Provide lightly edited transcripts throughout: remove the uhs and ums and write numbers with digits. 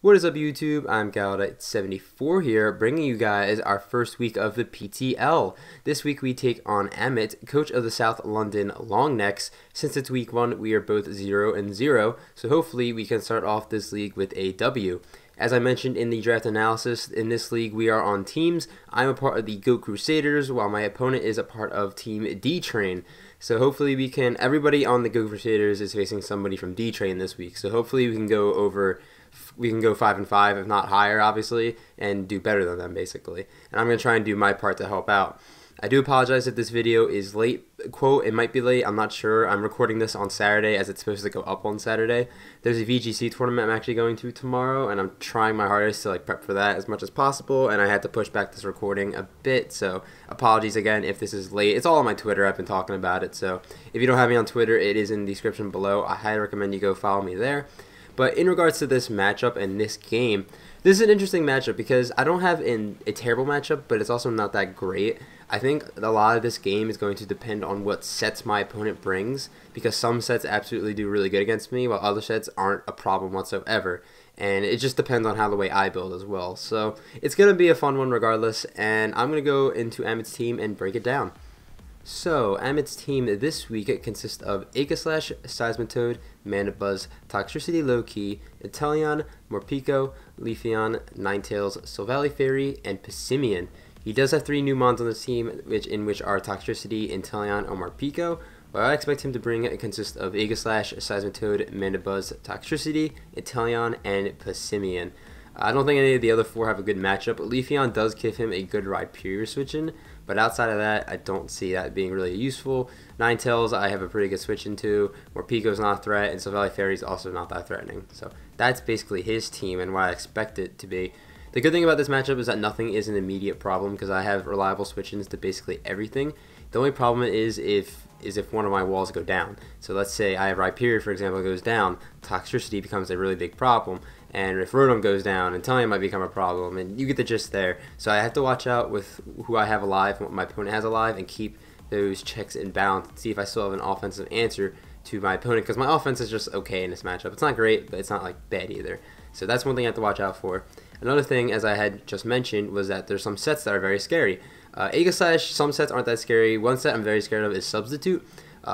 What is up, YouTube? I'm Gallight74 here, bringing you guys our first week of the PTL. This week we take on Amit, coach of the South London Longnecks. Since it's week 1, we are both 0-0, so hopefully we can start off this league with a W. As I mentioned in the draft analysis, in this league we are on teams. I'm a part of the GOAT Crusaders, while my opponent is a part of Team D-Train. So hopefully we can, everybody on the GOAT Crusaders is facing somebody from D-Train this week. So hopefully we can go 5-5, if not higher, obviously, and do better than them, basically. And I'm going to try and do my part to help out. I do apologize if this video is late. Quote, it might be late, I'm not sure. I'm recording this on Saturday as it's supposed to go up on Saturday. There's a VGC tournament I'm actually going to tomorrow, and I'm trying my hardest to prep for that as much as possible, and I had to push back this recording a bit, so apologies again if this is late. It's all on my Twitter, I've been talking about it, so if you don't have me on Twitter, it is in the description below. I highly recommend you go follow me there. But in regards to this matchup and this game, this is an interesting matchup because I don't have a terrible matchup, but it's also not that great. I think a lot of this game is going to depend on what sets my opponent brings, because some sets absolutely do really good against me, while other sets aren't a problem whatsoever. And it just depends on how the way I build as well. So it's going to be a fun one regardless, and I'm going to go into Amit's team and break it down. So, Amit's team this week consists of Aegislash, Seismitoad, Mandibuzz, Toxtricity Low-Key, Inteleon, Morpeko, Leafeon, Ninetales, Silvally Fairy, and Passimian. He does have 3 new mons on the team, in which are Toxtricity, Inteleon, and Morpeko. What I expect him to bring consists of Aegislash, Seismitoad, Mandibuzz, Toxtricity, Inteleon, and Passimian. I don't think any of the other 4 have a good matchup. Leafeon does give him a good Rhyperior switch-in, but outside of that, I don't see that being really useful. Ninetales, I have a pretty good switch into. Morpeko's not a threat, and Silvally Fairy's also not that threatening. So that's basically his team and what I expect it to be. The good thing about this matchup is that nothing is an immediate problem because I have reliable switch-ins to basically everything. The only problem is if one of my walls go down. So let's say I have Rhyperior, for example, goes down, Toxtricity becomes a really big problem. And if Rotom goes down, Inteleon might become a problem, and you get the gist there. So I have to watch out with who I have alive and what my opponent has alive and keep those checks in balance and see if I still have an offensive answer to my opponent, because my offense is just okay in this matchup. It's not great, but it's not bad either. So that's one thing I have to watch out for. Another thing, as I had just mentioned, was that there's some sets that are very scary. Aegislash, some sets aren't that scary. One set I'm very scared of is Substitute.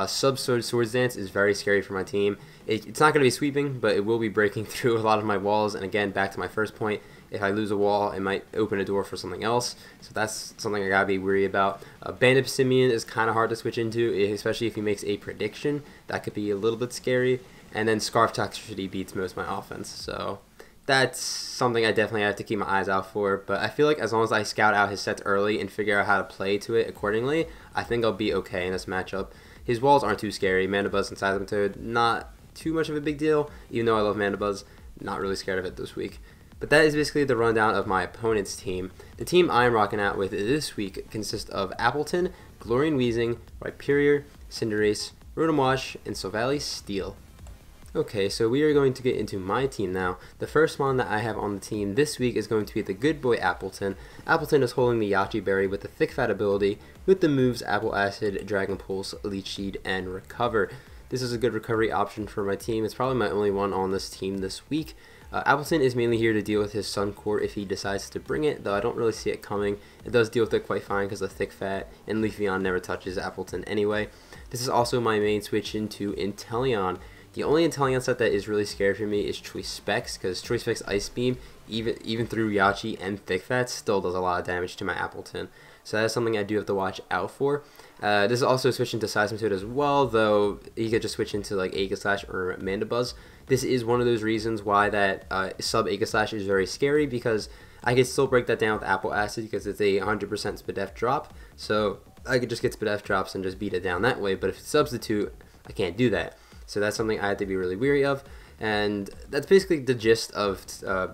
Swords Dance is very scary for my team. It's not going to be sweeping, but it will be breaking through a lot of my walls. And again, back to my first point, if I lose a wall, it might open a door for something else. So that's something I got to be worried about. Bandit Passimian is kind of hard to switch into, especially if he makes a prediction. That could be a little bit scary. And then Scarf Toxtricity beats most of my offense. So that's something I definitely have to keep my eyes out for. But I feel like as long as I scout out his sets early and figure out how to play to it accordingly, I think I'll be okay in this matchup. His walls aren't too scary. Mandibuzz and Seismitoad, not too much of a big deal, even though I love Mandibuzz. Not really scared of it this week. But that is basically the rundown of my opponent's team. The team I'm rocking out with this week consists of Appleton, Glorian Weezing, Rhyperior, Cinderace, Rotom Wash, and Silvally Steel. Okay, so we are going to get into my team now. The first mon that I have on the team this week is going to be the good boy Appleton. Appleton is holding the Yachi Berry with the Thick Fat ability with the moves Apple Acid, Dragon Pulse, Leech Seed, and Recover. This is a good recovery option for my team. It's probably my only one on this team this week. Appleton is mainly here to deal with his Sun Core if he decides to bring it, though I don't really see it coming. It does deal with it quite fine because the Thick Fat and Leafeon never touches Appleton anyway. This is also my main switch into Inteleon. The only Inteleon set that is really scary for me is Choice Specs, because Choice Specs Ice Beam, even through Yachi and Thick Fat, still does a lot of damage to my Appleton. So that's something I do have to watch out for. This is also a switch into Seismitoad as well, though he could just switch into Aegislash or Mandibuzz. This is one of those reasons why that sub Aegislash is very scary, because I could still break that down with Apple Acid because it's a 100% Spadef drop. So I could just get Spadef drops and just beat it down that way, but if it's Substitute, I can't do that. So that's something I have to be really weary of. And that's basically the gist of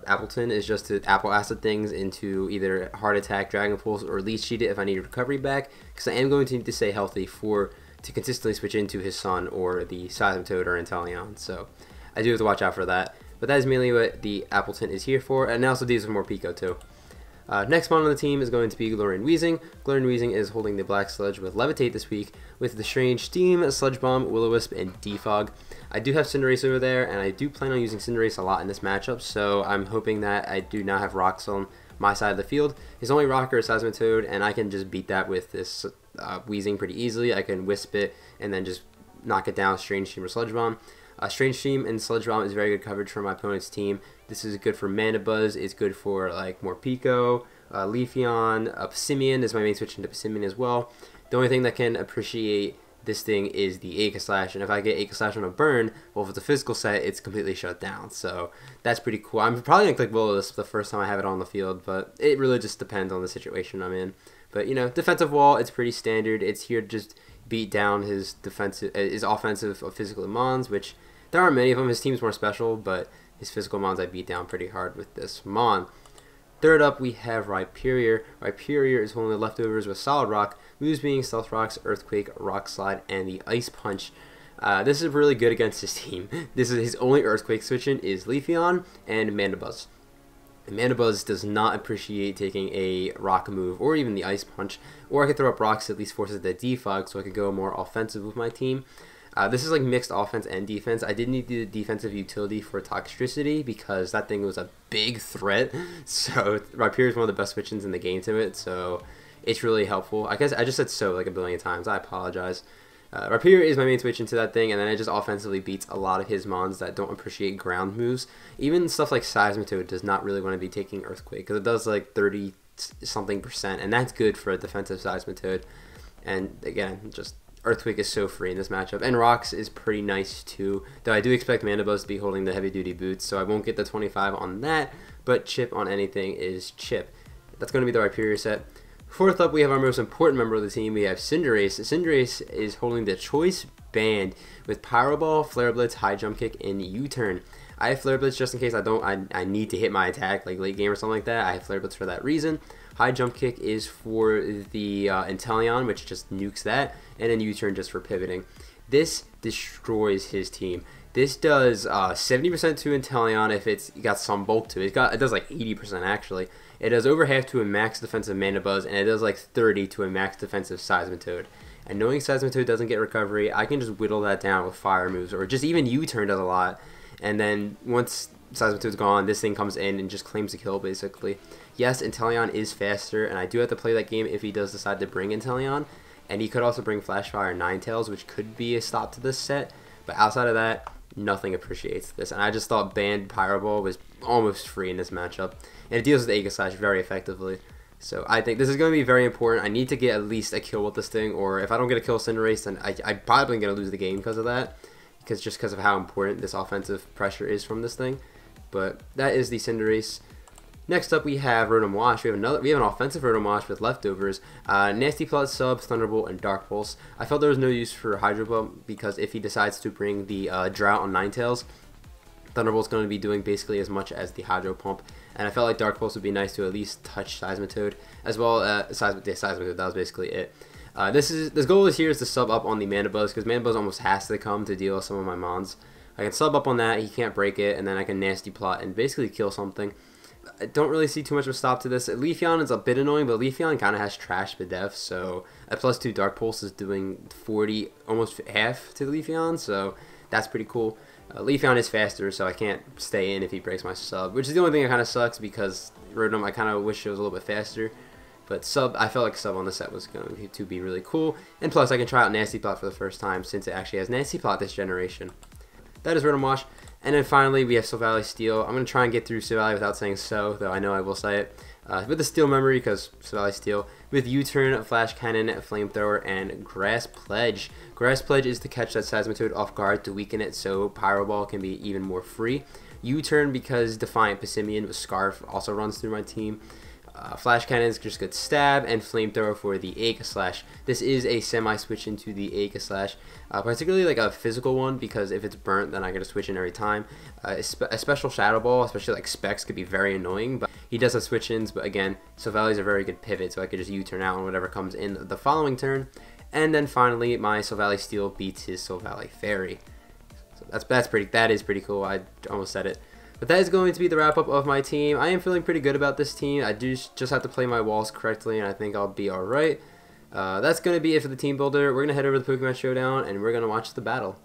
Appleton, is just to Apple Acid things into either Heart Attack, Dragon Pulse, or Leech Seed it if I need recovery back, because I am going to need to stay healthy to consistently switch into his Sun or the Seismitoad or Inteleon. So I do have to watch out for that. But that is mainly what the Appleton is here for, and it also deals with Morpeko too. Next mon on the team is going to be Glorian Weezing. Glorian Weezing is holding the Black Sludge with Levitate this week with the Strange Steam, Sludge Bomb, Will-O-Wisp, and Defog. I do have Cinderace over there, and I do plan on using Cinderace a lot in this matchup, so I'm hoping that I do not have rocks on my side of the field. His only rocker is Seismitoad, and I can just beat that with this Weezing pretty easily. I can Wisp it and then just knock it down, Strange Steam or Sludge Bomb. Strange Steam and Sludge Bomb is very good coverage for my opponent's team. This is good for Mana Buzz. It's good for like more Pico, Leafeon, Passimian is my main switch into Passimian as well. The only thing that can appreciate this thing is the Aegislash, and if I get Aegislash on a burn, well, if it's a physical set, it's completely shut down. So that's pretty cool. I'm probably gonna click Will-O-Wisp the first time I have it on the field, but it really just depends on the situation I'm in. But you know, defensive wall, it's pretty standard. It's here to just beat down his offensive physical mons, which there aren't many of them. His team's more special, but his physical mons I beat down pretty hard with this mon. Third up, we have Rhyperior. Rhyperior is holding the leftovers with Solid Rock, moves being Stealth Rocks, Earthquake, Rock Slide, and the Ice Punch. This is really good against his team. This is his only Earthquake switch-in is Leafeon and Mana Buzz. Mana Buzz does not appreciate taking a rock move or even the Ice Punch, or I could throw up rocks to at least force it to defog so I could go more offensive with my team. This is like mixed offense and defense. I did need the defensive utility for Toxtricity because that thing was a big threat. So Rhyperior is one of the best switch-ins in the game to it, so it's really helpful. I guess I just said so like a billion times. I apologize. Rhyperior is my main switch into that thing, and then it just offensively beats a lot of his mons that don't appreciate ground moves. Even stuff like Seismitoad does not really want to be taking Earthquake because it does like 30-something%, and that's good for a defensive Seismitoad. And again, just Earthquake is so free in this matchup, and Rocks is pretty nice too, though I do expect Mana Buzz to be holding the heavy duty boots, so I won't get the 25 on that, but chip on anything is chip. That's going to be the Rhyperior set. Fourth up, we have our most important member of the team. We have Cinderace. Cinderace is holding the Choice Band with Pyro Ball, Flare Blitz, High Jump Kick, and U-Turn. I have Flare Blitz just in case I need to hit my attack like late game or something like that. I have Flare Blitz for that reason. High Jump Kick is for the Inteleon, which just nukes that, and then U-Turn just for pivoting. This destroys his team. This does 70% to Inteleon if it's got some bulk to it. It does like 80% actually. It does over half to a max defensive Mana Buzz, and it does like 30 to a max defensive Seismitoad. And knowing Seismitoad doesn't get recovery, I can just whittle that down with fire moves, or just even U-Turn does a lot. And then once Seismitoad's gone, this thing comes in and just claims the kill basically. Yes, Inteleon is faster, and I do have to play that game if he does decide to bring Inteleon. And he could also bring Flashfire Ninetales, which could be a stop to this set. But outside of that, nothing appreciates this. And I just thought Banned Pyro Ball was almost free in this matchup. And it deals with Aegislash very effectively. So I think this is going to be very important. I need to get at least a kill with this thing, or if I don't get a kill with Cinderace, then I'm probably going to lose the game because of that. Just because of how important this offensive pressure is from this thing. But that is the Cinderace. Next up, we have Rotom Wash. We have an offensive Rotom Wash with leftovers, Nasty Plot, Sub, Thunderbolt, and Dark Pulse. I felt there was no use for Hydro Pump because if he decides to bring the Drought on Ninetales, Thunderbolt's going to be doing basically as much as the Hydro Pump. And I felt like Dark Pulse would be nice to at least touch Seismitoad, as well as Seismitoad. That was basically it. This goal here is to sub up on the Mana Buzz because Mana Buzz almost has to come to deal with some of my mons. I can sub up on that. He can't break it, and then I can Nasty Plot and basically kill something. I don't really see too much of a stop to this. Leafeon is a bit annoying, but Leafeon kind of has trash Bidef, so a +2 Dark Pulse is doing 40, almost half to Leafeon, so that's pretty cool. Leafeon is faster, so I can't stay in if he breaks my sub, which is the only thing that kind of sucks because Rotom, I kind of wish it was a little bit faster. But sub, I felt like sub on the set was going to be really cool, and plus I can try out Nasty Plot for the first time since it actually has Nasty Plot this generation. That is Rotom Wash. And then finally, we have Silvally Steel. I'm going to try and get through Silvally without saying so, though I know I will say it. With the Steel Memory, because Silvally Steel. With U-Turn, Flash Cannon, Flamethrower, and Grass Pledge. Grass Pledge is to catch that Seismitoad off guard to weaken it so Pyro Ball can be even more free. U-Turn because Defiant Passimian with Scarf also runs through my team. Flash Cannon is just good stab, and Flamethrower for the Aegislash. This is a semi-switch into the Aegislash, particularly like a physical one, because if it's burnt, then I get to switch in every time. A special Shadow Ball, especially like Specs, could be very annoying, but he does have switch-ins, but again, Silvally's a very good pivot, so I could just U-turn out on whatever comes in the following turn. And then finally, my Silvally Steel beats his Silvally Fairy. So that is pretty cool. I almost said it. But that is going to be the wrap up of my team. I am feeling pretty good about this team. I do just have to play my walls correctly, and I think I'll be alright. That's going to be it for the team builder. We're going to head over to the Pokemon Showdown, and we're going to watch the battle.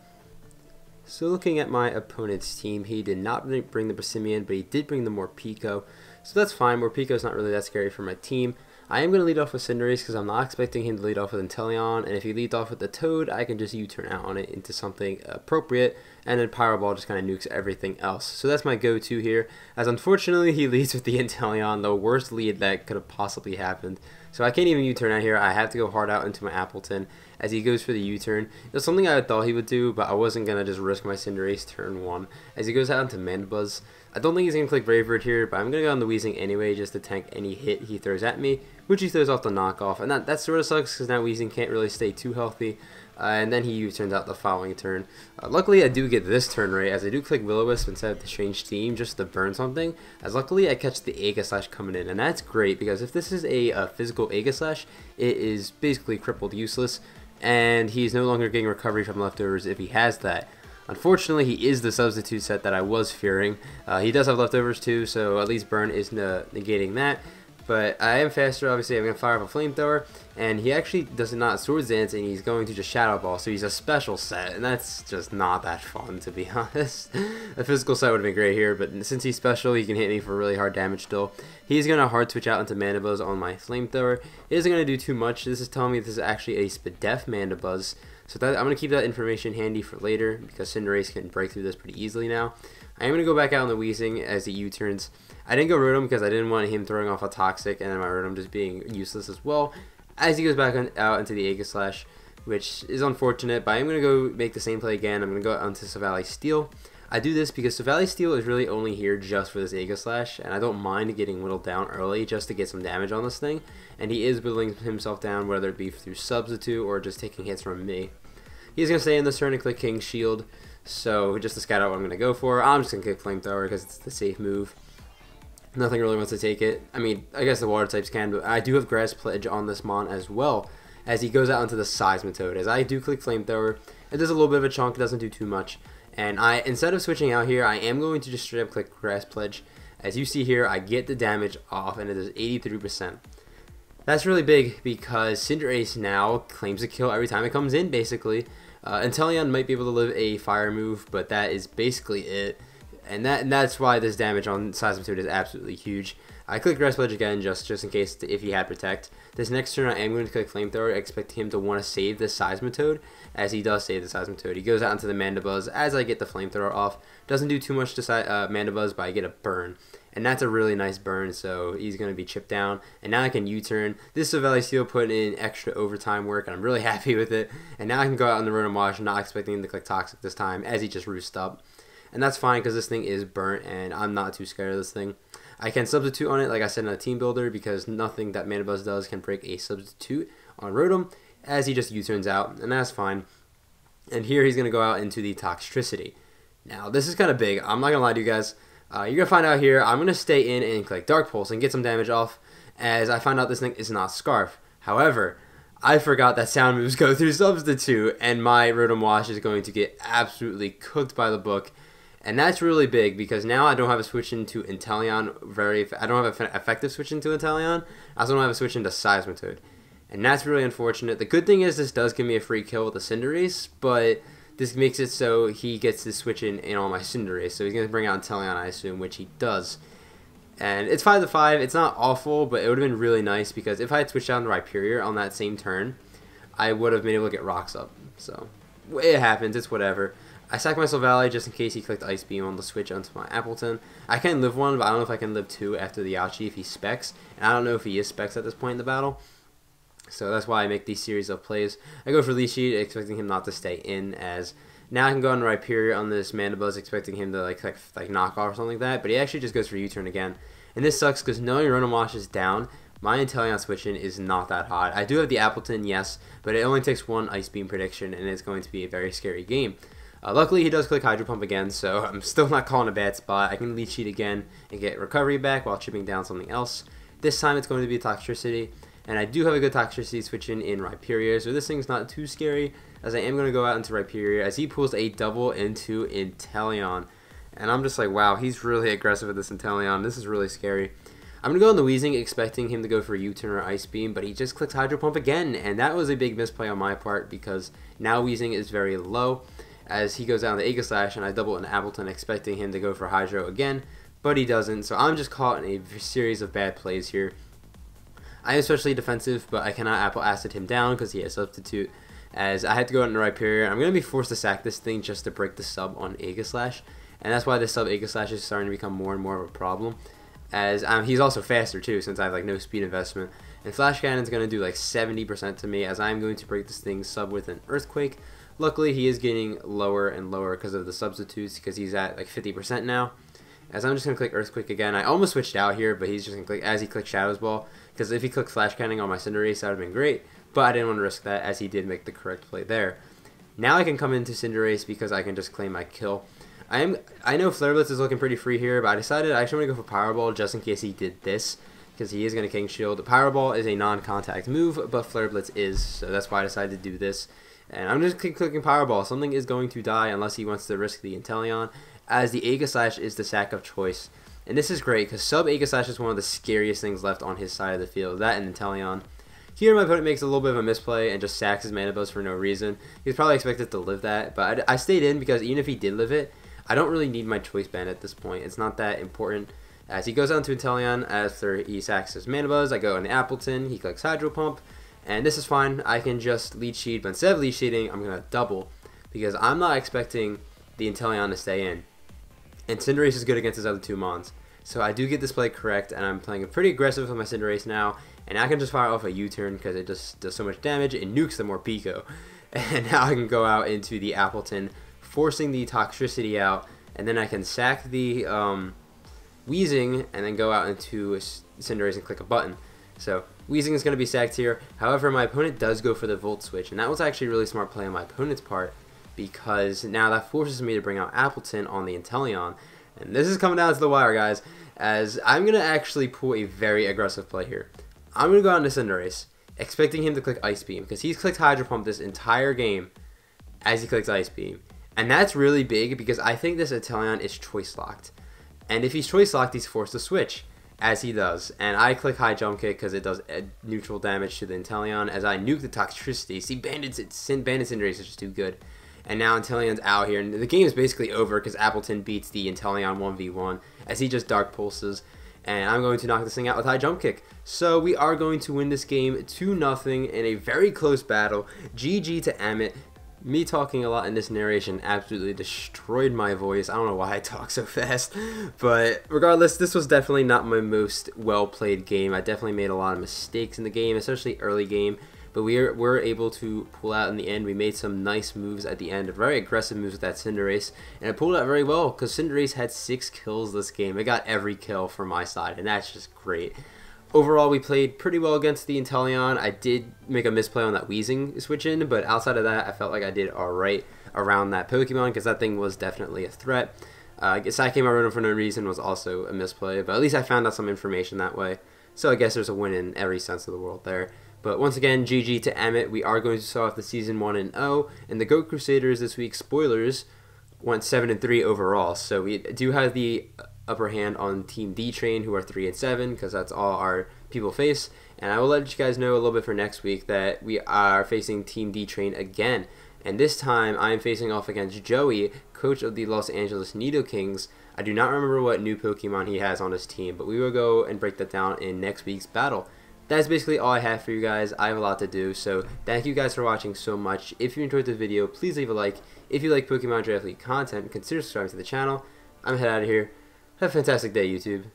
So looking at my opponent's team, he did not bring the Persimmon, but he did bring the Morpeko. So that's fine. Morpeko is not really that scary for my team. I am going to lead off with Cinderace because I'm not expecting him to lead off with Inteleon, and if he leads off with the Toad, I can just U-turn out on it into something appropriate, and then Power Ball just kind of nukes everything else. So that's my go-to here, as unfortunately he leads with the Inteleon, the worst lead that could have possibly happened. So I can't even U-turn out here. I have to go hard out into my Appleton as he goes for the U-turn. It's something I thought he would do, but I wasn't going to just risk my Cinderace turn 1. As he goes out into Mandibuzz, I don't think he's going to click Brave Bird here, but I'm going to go on the Weezing anyway just to tank any hit he throws at me, which he throws off the knockoff. And that sort of sucks because now Weezing can't really stay too healthy. And then he U-turns out the following turn. Luckily, I do get this turn right, as I do click Will-O-Wisp instead of the Strange Steam just to burn something. As luckily, I catch the Aegislash coming in, and that's great because if this is a physical Aegislash, it is basically crippled useless, and he's no longer getting recovery from leftovers if he has that. Unfortunately, he is the substitute set that I was fearing. He does have leftovers too, so at least burn is negating that. But I am faster, obviously. I'm going to fire off a Flamethrower, and he actually does not Swords Dance, and he's going to just Shadow Ball, so he's a special set, and that's just not that fun, to be honest. A physical set would have been great here, but since he's special, he can hit me for really hard damage still. He's going to hard switch out into Mandibuzz on my Flamethrower. It isn't going to do too much. This is telling me this is actually a Spadef Mandibuzz, so I'm going to keep that information handy for later, because Cinderace can break through this pretty easily now. I am going to go back out on the Weezing as he U-turns. I didn't go Rotom because I didn't want him throwing off a Toxic and then my Rotom just being useless as well. As he goes back out into the Aegislash, which is unfortunate, but I'm going to go make the same play again. I'm going to go out onto Savali Steel. I do this because Savali Steel is really only here just for this Aegislash, and I don't mind getting whittled down early just to get some damage on this thing. And he is whittling himself down, whether it be through Substitute or just taking hits from me. He's going to stay in this turn and click King's Shield. So just to scout out what I'm going to go for, I'm just going to click Flamethrower because it's the safe move. Nothing really wants to take it. I mean, I guess the water types can, but I do have Grass Pledge on this Mon as well, as he goes out into the Seismitoad. As I do click Flamethrower, it does a little bit of a chunk, it doesn't do too much. And instead of switching out here, I am going to just straight up click Grass Pledge. As you see here, I get the damage off, and it is 83%. That's really big because Cinderace now claims a kill every time it comes in, basically. Inteleon might be able to live a fire move, but that is basically it. And that's why this damage on Seismitoad is absolutely huge. I click Grass Pledge again just in case if he had Protect. This next turn I am going to click Flamethrower, expecting him to want to save this Seismitoad, as he does save the Seismitoad. He goes out into the Mandibuzz as I get the Flamethrower off. Doesn't do too much to Mandibuzz, but I get a burn. And that's a really nice burn, so he's going to be chipped down. And now I can U-turn. This Savali Steel put in extra overtime work, and I'm really happy with it. And now I can go out on the Rotom Wash, not expecting him to click Toxic this time, as he just roosts up. And that's fine because this thing is burnt and I'm not too scared of this thing. I can substitute on it, like I said, in a Team Builder, because nothing that Mandibuzz does can break a substitute on Rotom, as he just U-turns out, and that's fine. And here he's going to go out into the Toxtricity. Now, this is kind of big. I'm not going to lie to you guys. You're going to find out here, I'm going to stay in and click Dark Pulse and get some damage off, as I find out this thing is not Scarf. However, I forgot that sound moves go through Substitute, and my Rotom Wash is going to get absolutely cooked by the book. And that's really big because now I don't have a switch into Inteleon. I don't have an effective switch into Inteleon. I also don't have a switch into Seismitoad. And that's really unfortunate. The good thing is this does give me a free kill with the Cinderace, but this makes it so he gets to switch in on my Cinderace. So he's going to bring out Inteleon, I assume, which he does. And it's 5-5. It's not awful, but it would have been really nice because if I had switched out into Rhyperior on that same turn, I would have been able to get rocks up. So it happens. It's whatever. I sack my Silvally just in case he clicked Ice Beam on the switch onto my Appleton. I can live one, but I don't know if I can live two after the Yachi if he specs. And I don't know if he is specs at this point in the battle. So that's why I make these series of plays. I go for Leech Seed, expecting him not to stay in, as now I can go on Rhyperior on this Mandibuzz, expecting him to like knock off or something like that. But he actually just goes for U-turn again. And this sucks because knowing Rotom Wash is down, my Inteleon switching is not that hot. I do have the Appleton, yes, but it only takes one Ice Beam prediction, and it's going to be a very scary game. Luckily, he does click Hydro Pump again, so I'm still not calling a bad spot. I can Leech Seed again and get recovery back while chipping down something else. This time it's going to be Toxtricity, and I do have a good Toxtricity switching in Rhyperior, so this thing's not too scary, as I am going to go out into Rhyperior, as he pulls a double into Inteleon. And I'm just like, wow, he's really aggressive with this Inteleon. This is really scary. I'm going to go on the Weezing, expecting him to go for U-turn or Ice Beam, but he just clicks Hydro Pump again, and that was a big misplay on my part because now Weezing is very low as he goes down the Aegis Slash, and I double an Appleton expecting him to go for Hydro again, but he doesn't, so I'm just caught in a series of bad plays here. I am especially defensive, but I cannot Apple Acid him down because he has Substitute, as I had to go out in the right period. I'm going to be forced to sack this thing just to break the sub on Aegis Slash, and that's why the sub Aegis Slash is starting to become more and more of a problem, as he's also faster too since I have like no speed investment. And Flash Cannon's going to do like 70% to me, as I'm going to break this thing sub with an Earthquake. Luckily, he is getting lower and lower because of the substitutes, because he's at like 50% now. As I'm just going to click Earthquake again. I almost switched out here, but he's just going to click as he clicked Shadow's Ball, because if he clicked Flash Cannon on my Cinderace, that would have been great, but I didn't want to risk that, as he did make the correct play there. Now I can come into Cinderace because I can just claim my kill. I know Flare Blitz is looking pretty free here, but I decided I actually want to go for Power Ball just in case he did this, because he is going to King Shield. Power Ball is a non-contact move, but Flare Blitz is, so that's why I decided to do this. And I'm just clicking Power Ball. Something is going to die unless he wants to risk the Inteleon, as the Aegis Slash is the sack of choice. And this is great, because sub Aegis Slash is one of the scariest things left on his side of the field, that and Inteleon. Here my opponent makes a little bit of a misplay and just sacks his Mana Buzz for no reason. He's probably expected to live that, but I stayed in because even if he did live it, I don't really need my Choice Band at this point. It's not that important. As he goes down to Inteleon, after he sacks his Mana Buzz, I go into Appleton, he clicks Hydro Pump, and this is fine. I can just Leech Seed, but instead of Leech Seeding, I'm going to double, because I'm not expecting the Inteleon to stay in. And Cinderace is good against his other two Mons. So I do get this play correct, and I'm playing pretty aggressive with my Cinderace now, and I can just fire off a U-turn because it just does so much damage. It nukes the Morpeko. And now I can go out into the Appleton, forcing the Toxtricity out, and then I can sack the Weezing, and then go out into Cinderace and click a button. So Weezing is going to be sacked here. However, my opponent does go for the Volt Switch, and that was actually a really smart play on my opponent's part, because now that forces me to bring out Appleton on the Inteleon. And this is coming down to the wire, guys, as I'm going to actually pull a very aggressive play here. I'm going to go out into Cinderace, expecting him to click Ice Beam, because he's clicked Hydro Pump this entire game as he clicks Ice Beam. And that's really big, because I think this Inteleon is choice locked. And if he's choice locked, he's forced to switch, as he does. And I click High Jump Kick because it does neutral damage to the Inteleon, as I nuke the Toxtricity. See, Bandit Cinderace is just too good. And now Inteleon's out here, and the game is basically over because Appleton beats the Inteleon 1v1 as he just Dark Pulses, and I'm going to knock this thing out with High Jump Kick. So we are going to win this game 2-0 in a very close battle. GG to Amit. Me talking a lot in this narration absolutely destroyed my voice. I don't know why I talk so fast, but regardless, this was definitely not my most well-played game. I definitely made a lot of mistakes in the game, especially early game. But we were able to pull out in the end. We made some nice moves at the end, very aggressive moves with that Cinderace, and it pulled out very well because Cinderace had 6 kills this game. It got every kill from my side, and that's just great. Overall, we played pretty well against the Inteleon. I did make a misplay on that Weezing switch in, but outside of that, I felt like I did alright around that Pokemon because that thing was definitely a threat. Psyche Maroon for no reason was also a misplay, but at least I found out some information that way. So I guess there's a win in every sense of the world there. But once again, GG to Amit. We are going to start off the season 1-0, and the GOAT Crusaders this week, spoilers, went 7-3 overall. So we do have the upper hand on Team D-Train, who are 3-7, because that's all our people face. And I will let you guys know a little bit for next week that we are facing Team D-Train again. And this time, I am facing off against Joey, coach of the Los Angeles Nidokings. I do not remember what new Pokemon he has on his team, but we will go and break that down in next week's battle. That's basically all I have for you guys. I have a lot to do, so thank you guys for watching so much. If you enjoyed the video, please leave a like. If you like Pokemon Draft League content, consider subscribing to the channel. I'm head out of here. Have a fantastic day, YouTube.